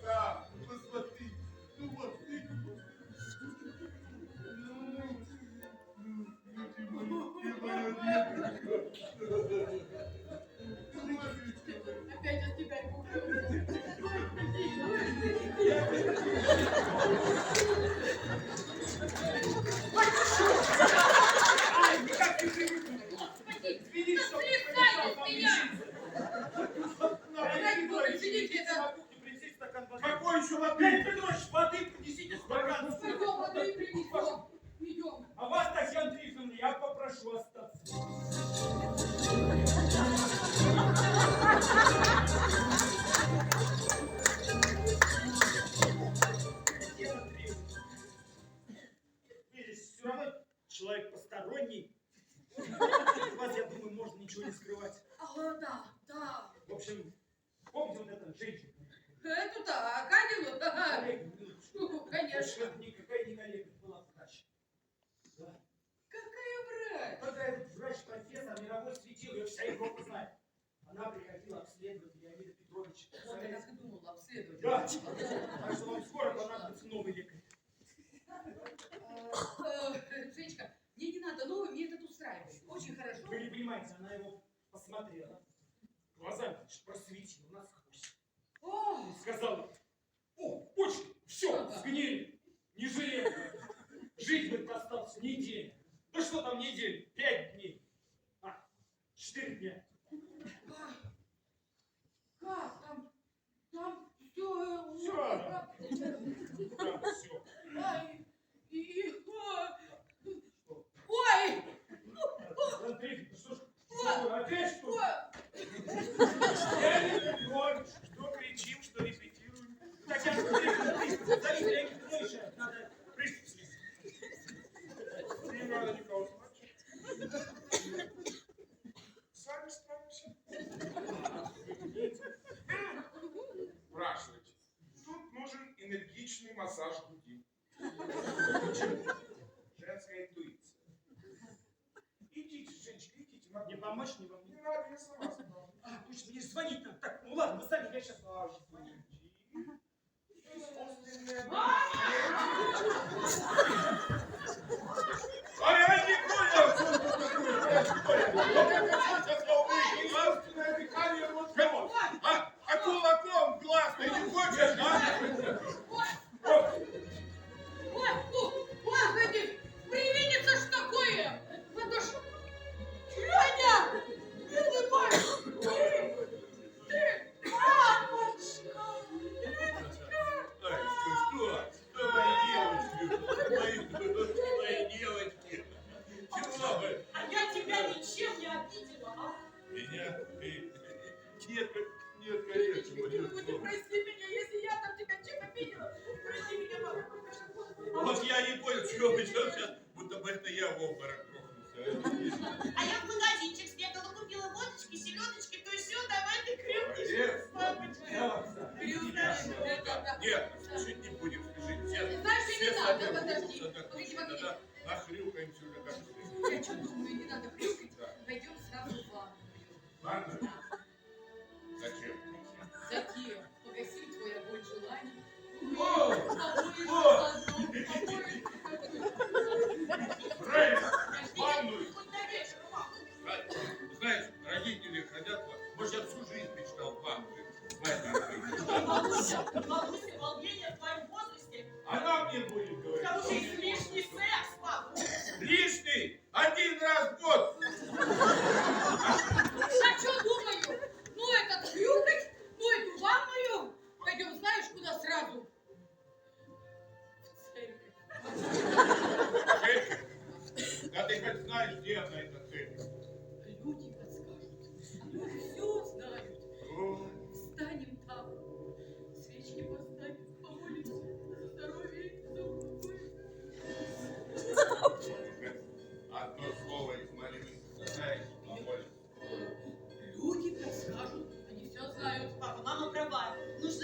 да. Посмотри. Ну вот ты. Опять от тебя его. Ай, как ты привыкла? Господи, Видишь, да что слезай с меня! Ради Бога, извините, это... Какой еще воды? Леонид Петрович, воды принесите стакан. Пойдем, воды принесем. Идем. А вас, Татьяна Трифоновна, я попрошу остаться. Татьяна Трифоновна, видите, все равно человек посторонний. От вас, я думаю, можно ничего не скрывать. Ага, да, да. В общем, помните вот эту женщину? Эту-то, Катину, ага. Ну, конечно. Это никакая не коллега, была врач. Да. Какая врач? Такая врач-профессор, мировой светил, ее вся Европа знает. Она приходила обследовать Леонида Петровича. Вот я так и думала, обследовать. Да. Так что вам скоро понадобится новый лекарь. Женечка, мне не надо новый, мне этот устраивает. Очень хорошо. Вы не понимаете, она его посмотрела, глазами просветила насквозь. О, И сказала: о, почки, все, сгнили, не жалею. Жить, говорит, остался неделю. Да что там неделю? 5 дней. 4 дня. как там все... Всё. Да, все. Ой! Смотрите, что ж, опять что? Леонид Петрович, что кричим, что репетируем? Татьяна Петровна, зови Леонида Петровича, надо приступ снести. Не надо никого звать. Сами справимся. Спрашивайте. Тут нужен энергичный массаж груди. Женская интуиция. Идите, женщина, идите. Не помочь, не вам. Не надо, я сама справлюсь. Точно, мне же звонить надо. Так, ну ладно, вы сами, я сейчас звоню. Искусственное А я не искусственное дыхание вот кого? А кулаком в глаз ты не хочешь, Господи, привидится ж такое! Это ж... Леня! Милый мой! Ты! Мамочка! Что, мои девочки? Чего вы? А я тебя ничем не обидела, а? Меня? Нет, конечно, Ты мое прости меня, если я там тебя чем обидела. Прости меня, мама. Вот я не понял, чего вы сейчас, будто бы это я в обморок грохнулся. А я в магазинчик сбегала, купила водочки, селедочки, то есть все, давай ты крепкий. Папочка. Нет, спешить не будем, спешить. Все, Знаешь, все не надо, соберутся, подожди. так, Погоди, погоди. тогда нахрюкаемся уже как следует. Я что думаю, не надо хрюкать. Да. Пойдем сразу в ванну. Ладно? Зачем? Затем погасим твой огонь желаний. Правильно, ванную. Хоть на вечер, мама. Знаешь, родители хотят, может, я всю жизнь мечтал в ванную. Маруся, волнение в твоем возрасте. Она мне будет говорить. Потому что лишний секс, папа. Лишний! 1 раз в год! А что думаю? Ну, этот хрюкать, ну, эту ванную. Пойдем, знаешь, куда сразу? В церковь. Церковь? Да ты хоть знаешь, где она, эта церковь? Люди подскажут. Люди все знают. О, Встанем там, свечки поставим, помолимся за здоровье и за упокой. одно слово из молитвы. Знаешь, помолимся. Люди подскажут, они все знают. Папа, мама права. Нужно